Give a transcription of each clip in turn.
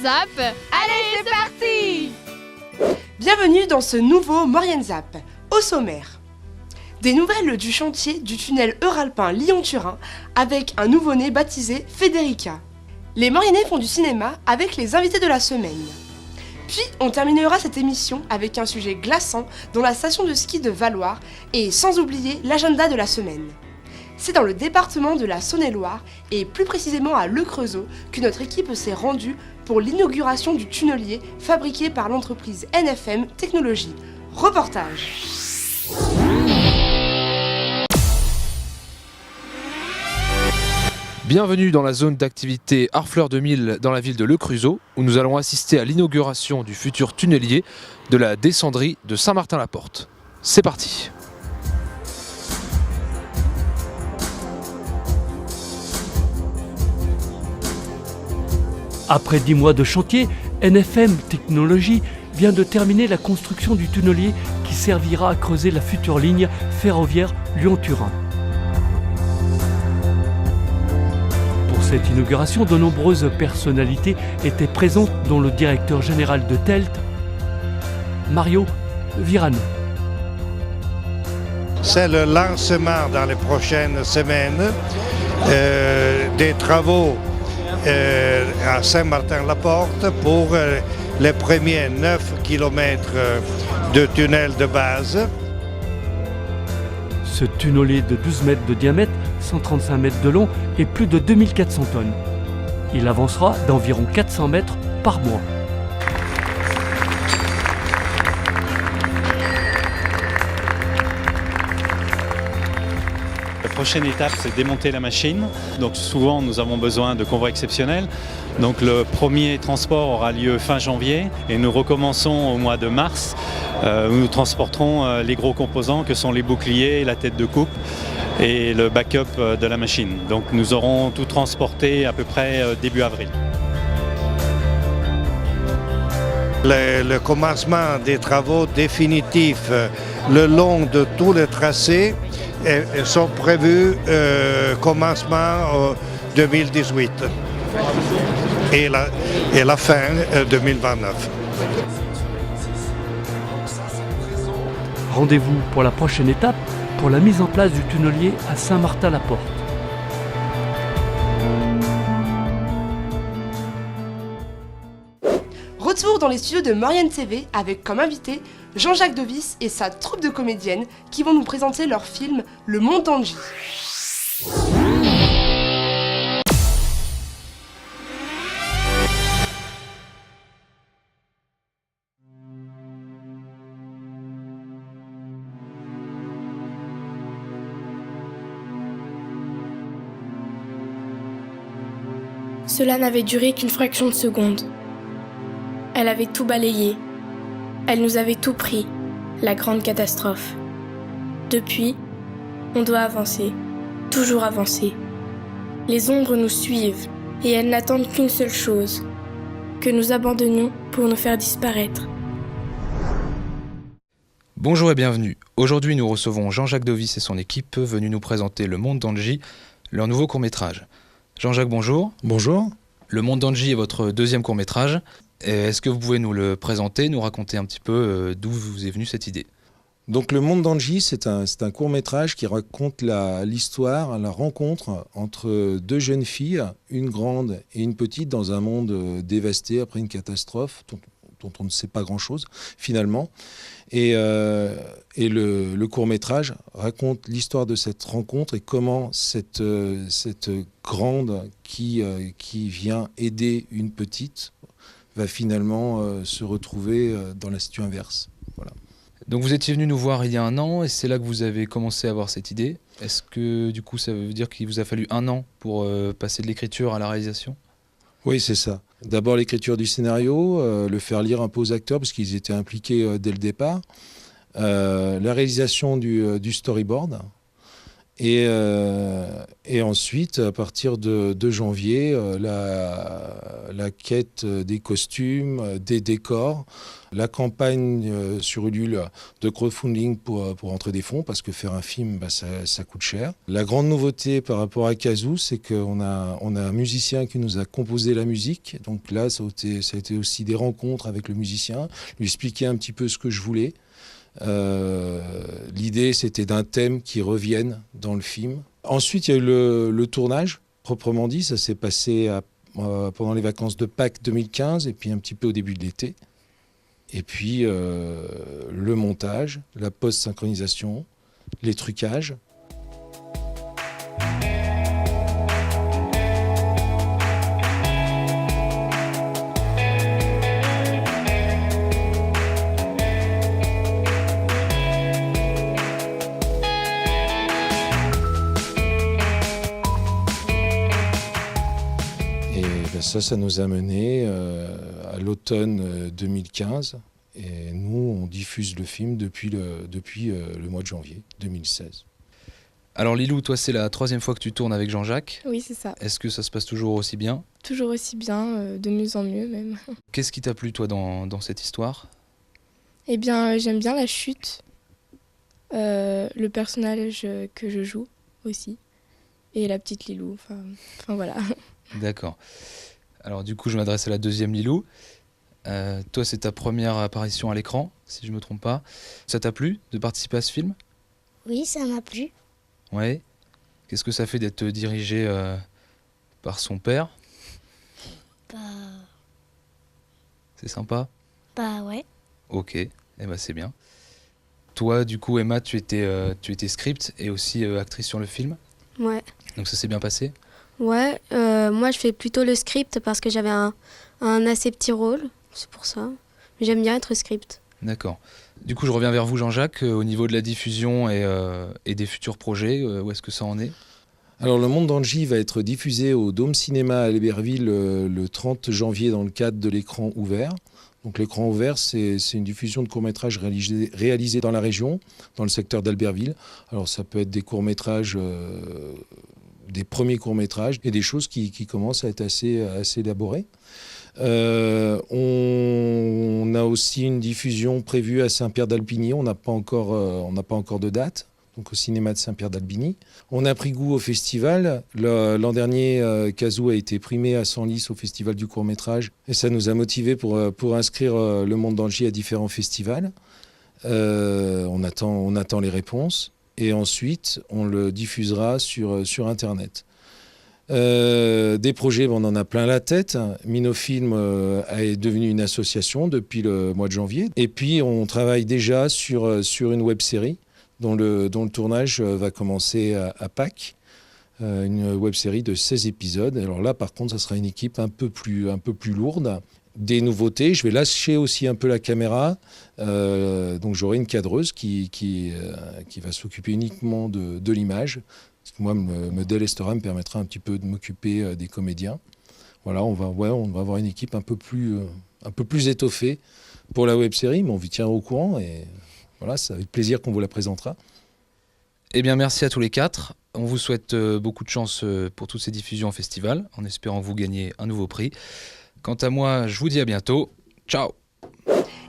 Zap. Allez, c'est parti! Bienvenue dans ce nouveau Maurienne Zap. Au sommaire, des nouvelles du chantier du tunnel Euralpin Lyon-Turin avec un nouveau-né baptisé Federica. Les Mauriennais font du cinéma avec les invités de la semaine. Puis on terminera cette émission avec un sujet glaçant dans la station de ski de Valloire et sans oublier l'agenda de la semaine. C'est dans le département de la Saône-et-Loire et plus précisément à Le Creusot que notre équipe s'est rendue pour l'inauguration du tunnelier fabriqué par l'entreprise NFM Technologies. Reportage. Bienvenue dans la zone d'activité Harfleur 2000 dans la ville de Le Creusot où nous allons assister à l'inauguration du futur tunnelier de la descendrie de Saint-Martin-la-Porte. C'est parti! Après 10 mois de chantier, NFM Technologies vient de terminer la construction du tunnelier qui servira à creuser la future ligne ferroviaire Lyon-Turin. Pour cette inauguration, de nombreuses personnalités étaient présentes, dont le directeur général de TELT, Mario Virano. C'est le lancement dans les prochaines semaines des travaux à Saint-Martin-la-Porte pour les premiers 9 km de tunnel de base. Ce tunnelier de 12 mètres de diamètre, 135 mètres de long et plus de 2400 tonnes. Il avancera d'environ 400 mètres par mois. La prochaine étape, c'est démonter la machine. Donc souvent, nous avons besoin de convois exceptionnels. Donc le premier transport aura lieu fin janvier et nous recommençons au mois de mars où nous transporterons les gros composants que sont les boucliers, la tête de coupe et le backup de la machine. Donc nous aurons tout transporté à peu près début avril. Le commencement des travaux définitifs le long de tout le tracé sont prévus commencement 2018 et la fin 2029. Rendez-vous pour la prochaine étape, pour la mise en place du tunnelier à Saint-Martin-la-Porte. Retour dans les studios de Maurienne TV avec comme invité Jean-Jacques Dovis et sa troupe de comédiennes qui vont nous présenter leur film Le Monde d'Angie. Cela n'avait duré qu'une fraction de seconde. Elle avait tout balayé. Elle nous avait tout pris, la grande catastrophe. Depuis, on doit avancer, toujours avancer. Les ombres nous suivent et elles n'attendent qu'une seule chose, que nous abandonnions pour nous faire disparaître. Bonjour et bienvenue. Aujourd'hui, nous recevons Jean-Jacques Dovis et son équipe venus nous présenter Le Monde d'Angie, leur nouveau court-métrage. Jean-Jacques, bonjour. Bonjour. Le Monde d'Angie est votre deuxième court-métrage. Est-ce que vous pouvez nous le présenter, nous raconter un petit peu d'où vous est venue cette idée ? Donc Le Monde d'Angie, c'est un court-métrage qui raconte l'histoire, la rencontre entre deux jeunes filles, une grande et une petite, dans un monde dévasté après une catastrophe dont on ne sait pas grand-chose finalement. Et le court-métrage raconte l'histoire de cette rencontre et comment cette grande qui vient aider une petite va finalement se retrouver dans la situation inverse. Voilà. Donc vous étiez venu nous voir il y a 1 an et c'est là que vous avez commencé à avoir cette idée. Est-ce que du coup ça veut dire qu'il vous a fallu 1 an pour passer de l'écriture à la réalisation ? Oui, c'est ça. D'abord l'écriture du scénario, le faire lire un peu aux acteurs parce qu'ils étaient impliqués dès le départ, la réalisation du storyboard Et ensuite, à partir de janvier, la quête des costumes, des décors, la campagne sur Ulule de crowdfunding pour rentrer des fonds, parce que faire un film, ça coûte cher. La grande nouveauté par rapport à Kazoo, c'est qu'on a un musicien qui nous a composé la musique. Donc là, ça a été aussi des rencontres avec le musicien, lui expliquer un petit peu ce que je voulais. L'idée, c'était d'un thème qui revienne dans le film. Ensuite, il y a eu le tournage, proprement dit. Ça s'est passé pendant les vacances de Pâques 2015 et puis un petit peu au début de l'été. Et puis le montage, la post-synchronisation, les trucages. Ça nous a mené à l'automne 2015 et nous, on diffuse le film depuis le mois de janvier 2016. Alors Lilou, toi c'est la 3e fois que tu tournes avec Jean-Jacques. Oui, c'est ça. Est-ce que ça se passe toujours aussi bien? Toujours aussi bien, de mieux en mieux même. Qu'est-ce qui t'a plu toi dans cette histoire? Eh bien, j'aime bien la chute, le personnage que je joue aussi, et la petite Lilou, enfin voilà. D'accord. Alors du coup, je m'adresse à la 2e Lilou. Toi, c'est ta première apparition à l'écran, si je ne me trompe pas. Ça t'a plu de participer à ce film? Oui, ça m'a plu. Ouais. Qu'est-ce que ça fait d'être dirigé par son père? Bah C'est sympa? ouais. Ok, eh ben, c'est bien. Toi, du coup, Emma, tu étais script et aussi actrice sur le film. Ouais. Donc ça s'est bien passé? Ouais, moi je fais plutôt le script parce que j'avais un assez petit rôle, c'est pour ça. Mais j'aime bien être script. D'accord. Du coup, je reviens vers vous, Jean-Jacques, au niveau de la diffusion et des futurs projets, où est-ce que ça en est? Alors, Le Monde d'Angie va être diffusé au Dôme Cinéma à Albertville le 30 janvier dans le cadre de l'écran ouvert. Donc l'écran ouvert, c'est une diffusion de courts-métrages réalisés dans la région, dans le secteur d'Albertville. Alors ça peut être des courts-métrages, des premiers courts-métrages et des choses qui commencent à être assez élaborées. On a aussi une diffusion prévue à Saint-Pierre-d'Albigny. On n'a pas encore de date. Donc au cinéma de Saint-Pierre-d'Albigny. On a pris goût au festival. L'an dernier, Kazoo a été primé à Senlis au festival du court-métrage. Et ça nous a motivés pour inscrire Le Monde d'Angie à différents festivals. On attend les réponses. Et ensuite, on le diffusera sur Internet. Des projets, on en a plein la tête. Minofilm est devenu une association depuis le mois de janvier. Et puis, on travaille déjà sur une web-série dont le tournage va commencer à Pâques, une web-série de 16 épisodes. Alors là, par contre, ça sera une équipe un peu plus lourde. Des nouveautés, je vais lâcher aussi un peu la caméra, donc j'aurai une cadreuse qui va s'occuper uniquement de l'image. Parce que moi, Medel Estora me permettra un petit peu de m'occuper des comédiens. Voilà, on va avoir une équipe un peu plus étoffée pour la web-série, mais on vous tient au courant et voilà, c'est avec plaisir qu'on vous la présentera. Eh bien, merci à tous les 4. On vous souhaite beaucoup de chance pour toutes ces diffusions en festival, en espérant que vous gagniez un nouveau prix. Quant à moi, je vous dis à bientôt. Ciao!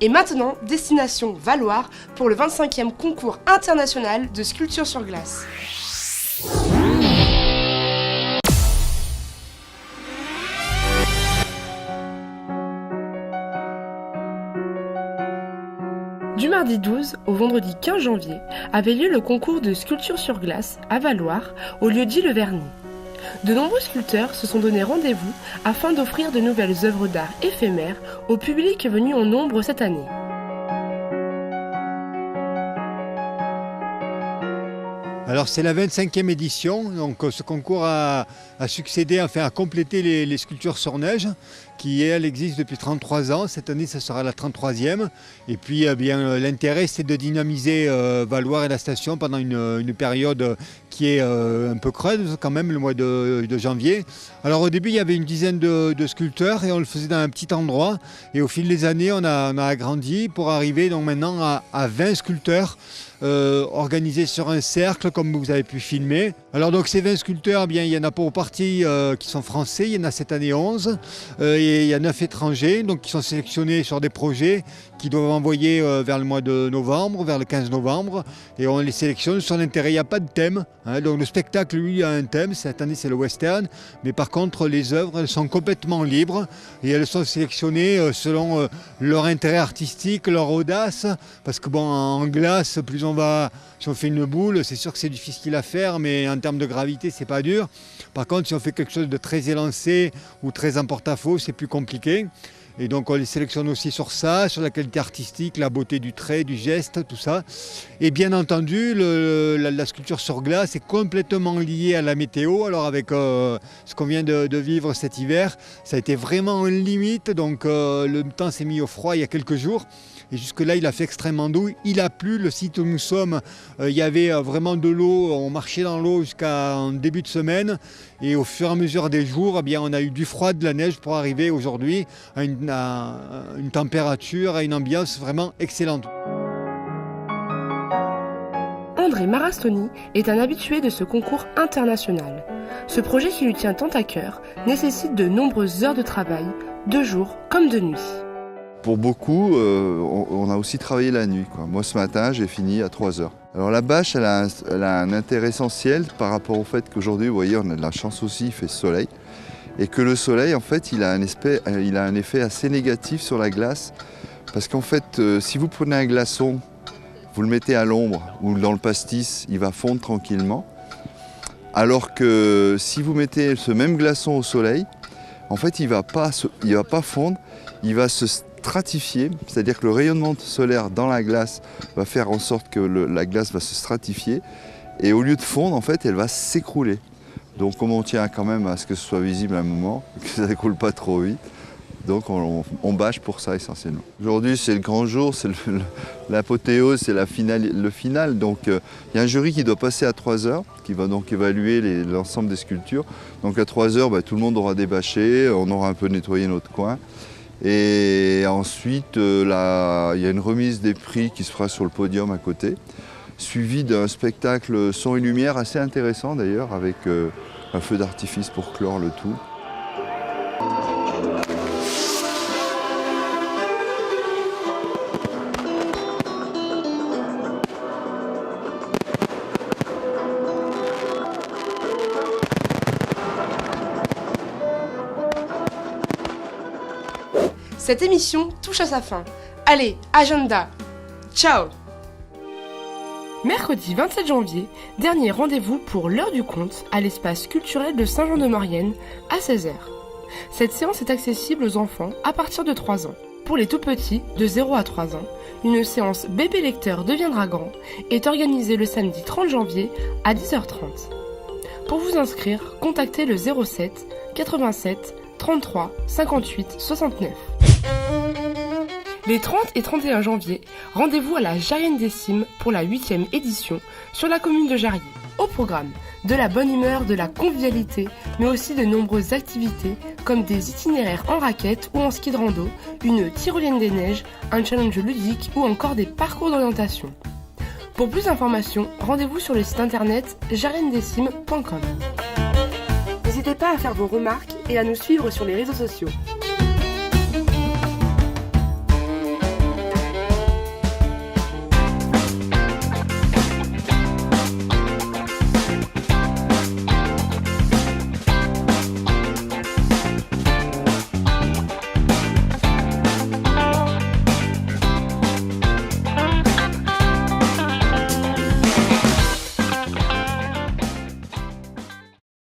Et maintenant, destination Valloire pour le 25e concours international de sculpture sur glace. Du mardi 12 au vendredi 15 janvier avait lieu le concours de sculpture sur glace à Valloire, au lieu-dit Le Vernis. De nombreux sculpteurs se sont donné rendez-vous afin d'offrir de nouvelles œuvres d'art éphémères au public venu en nombre cette année. Alors c'est la 25e édition, donc ce concours a succédé, enfin a complété les sculptures sur neige, qui elle existe depuis 33 ans. Cette année ça sera la 33e. Et puis bien l'intérêt c'est de dynamiser Valloire et la station pendant une période qui est un peu creuse quand même, le mois de janvier. Alors au début, il y avait une dizaine de sculpteurs et on le faisait dans un petit endroit. Et au fil des années, on a agrandi pour arriver donc maintenant à 20 sculpteurs organisés sur un cercle, comme vous avez pu filmer. Alors donc ces 20 sculpteurs, il y en a pour partie qui sont français, il y en a cette année 11. Et il y a 9 étrangers donc, qui sont sélectionnés sur des projets qui doivent envoyer vers le mois de novembre, vers le 15 novembre. Et on les sélectionne sur l'intérêt, il n'y a pas de thème. Donc le spectacle, lui, a un thème. Cette année, c'est le western. Mais par contre, les œuvres, elles sont complètement libres. Et elles sont sélectionnées selon leur intérêt artistique, leur audace. Parce que bon, en glace, plus on va... Si on fait une boule, c'est sûr que c'est difficile à faire, mais en termes de gravité, c'est pas dur. Par contre, si on fait quelque chose de très élancé ou très en porte-à-faux, c'est plus compliqué. Et donc on les sélectionne aussi sur ça, sur la qualité artistique, la beauté du trait, du geste, tout ça. Et bien entendu, la sculpture sur glace est complètement liée à la météo. Alors avec ce qu'on vient de vivre cet hiver, ça a été vraiment une limite. Donc le temps s'est mis au froid il y a quelques jours. Et jusque-là, il a fait extrêmement doux. Il a plu, le site où nous sommes, il y avait vraiment de l'eau. On marchait dans l'eau jusqu'en début de semaine. Et au fur et à mesure des jours, on a eu du froid, de la neige pour arriver aujourd'hui à une température, à une ambiance vraiment excellente. André Marastoni est un habitué de ce concours international. Ce projet qui lui tient tant à cœur nécessite de nombreuses heures de travail, de jour comme de nuit. Pour beaucoup, on a aussi travaillé la nuit, quoi. Moi, ce matin, j'ai fini à 3h. Alors la bâche, elle a un intérêt essentiel par rapport au fait qu'aujourd'hui, vous voyez, on a de la chance aussi, il fait soleil. Et que le soleil, en fait, il a un effet assez négatif sur la glace. Parce qu'en fait, si vous prenez un glaçon, vous le mettez à l'ombre ou dans le pastis, il va fondre tranquillement. Alors que si vous mettez ce même glaçon au soleil, en fait, il va pas fondre, il va se stratifier, c'est-à-dire que le rayonnement solaire dans la glace va faire en sorte que la glace va se stratifier et au lieu de fondre, en fait, elle va s'écrouler. Donc comme on tient quand même à ce que ce soit visible à un moment, que ça ne s'écroule pas trop vite, donc on bâche pour ça essentiellement. Aujourd'hui, c'est le grand jour, c'est l'apothéose, c'est le final. Donc il y a un jury qui doit passer à 3h, qui va donc évaluer l'ensemble des sculptures. Donc à 3h, tout le monde aura débâché, on aura un peu nettoyé notre coin. Et ensuite, il y a une remise des prix qui se fera sur le podium à côté, suivi d'un spectacle son et lumière assez intéressant d'ailleurs, avec un feu d'artifice pour clore le tout. Cette émission touche à sa fin. Allez, agenda. Ciao. Mercredi 27 janvier, dernier rendez-vous pour l'heure du conte à l'espace culturel de Saint-Jean-de-Maurienne à 16h. Cette séance est accessible aux enfants à partir de 3 ans. Pour les tout petits, de 0 à 3 ans, une séance bébé lecteur deviendra grand est organisée le samedi 30 janvier à 10h30. Pour vous inscrire, contactez le 07 87 33 58 69. Les 30 et 31 janvier, rendez-vous à la Jarrienne des Cimes pour la 8e édition sur la commune de Jarrier. Au programme, de la bonne humeur, de la convivialité, mais aussi de nombreuses activités comme des itinéraires en raquettes ou en ski de rando, une tyrolienne des neiges, un challenge ludique ou encore des parcours d'orientation. Pour plus d'informations, rendez-vous sur le site internet jarriennedescimes.com. N'hésitez pas à faire vos remarques et à nous suivre sur les réseaux sociaux.